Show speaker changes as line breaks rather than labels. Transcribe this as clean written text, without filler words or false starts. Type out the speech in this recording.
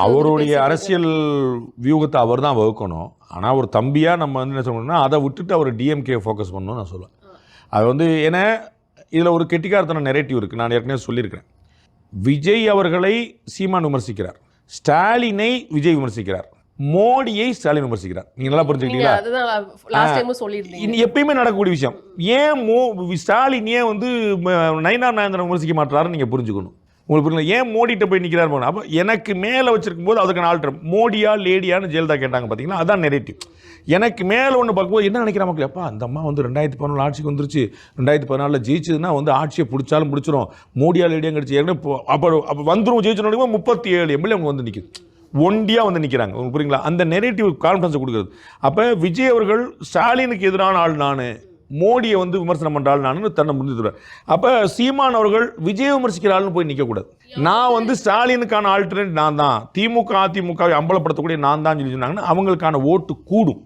அவருடைய அரசியல் வியூகத்தை அவர் தான் வகுக்கணும். ஆனால் ஒரு தம்பியாக நம்ம வந்து என்ன சொல்லணும்னா அதை விட்டுட்டு அவர் டிஎம்கே ஃபோக்கஸ் பண்ணணும்னு நான் சொல்லுவேன். அது வந்து ஏன்னா இதில் ஒரு கெட்டிக்காரத்தன நெரேட்டிவ் இருக்குது. நான் ஏற்கனவே சொல்லியிருக்கிறேன். விஜய் அவர்களை சீமான் விமர்சிக்கிறார், ஸ்டாலினை விஜய் விமர்சிக்கிறார், மோடியை ஸ்டாலின் விமர்சிக்கிறார். நீங்க நல்லா புரிஞ்சுக்கிட்டீங்களா? எப்பயுமே நடக்கக்கூடிய விஷயம். ஏன் ஸ்டாலின் ஏன் வந்து நயினார் நாகேந்திரன் விமர்சிக்க மாட்டாருன்னு நீங்க புரிஞ்சுக்கணும். உங்களுக்கு புரியல. ஏன் மோடிட்ட போய் நிற்கிறார்? அப்போ எனக்கு மேலே வச்சிருக்கும் போது அதுக்கான ஆல்டர் மோடியா லேடியான்னு ஜெயலலிதா கேட்டாங்க பார்த்தீங்கன்னா, அதான் நெரேட்டிவ். எனக்கு மேலே ஒன்று பார்க்கும்போது என்ன நினைக்கிற மக்கள், அப்பா அந்த அம்மா வந்து 2014 ஆட்சிக்கு வந்துருச்சு, 2014 ஜெயிச்சதுன்னா வந்து ஆட்சியை பிடிச்சாலும் பிடிச்சிரும், மோடியா லேடியாக கிடச்சி அப்போ வந்துடும் ஜெயிச்சோம் 37 எம்எல்ஏ அவங்க வந்து நிற்குது, ஒண்டியாக வந்து நிற்கிறாங்க. உங்களுக்கு புரியுங்களா? அந்த நெரேட்டிவ் கான்ஃபிடன்ஸை கொடுக்குறது. அப்போ விஜய் அவர்கள் ஸ்டாலினுக்கு எதிரான ஆள் நான், மோடியை வந்து விமர்சனம் பண்ணுற ஆள் நான் தன்னை முடிஞ்சுடுறார். அப்போ சீமான் அவர்கள் விஜய் விமர்சிக்கிற ஆள்னு போய் நிற்கக்கூடாது. நான் வந்து ஸ்டாலினுக்கான ஆல்டர்னேட் நான் தான், திமுக அதிமுகவை அம்பலப்படுத்தக்கூடிய நான் தான் சொல்லி சொன்னாங்கன்னா அவங்களுக்கான ஓட்டு கூடும்.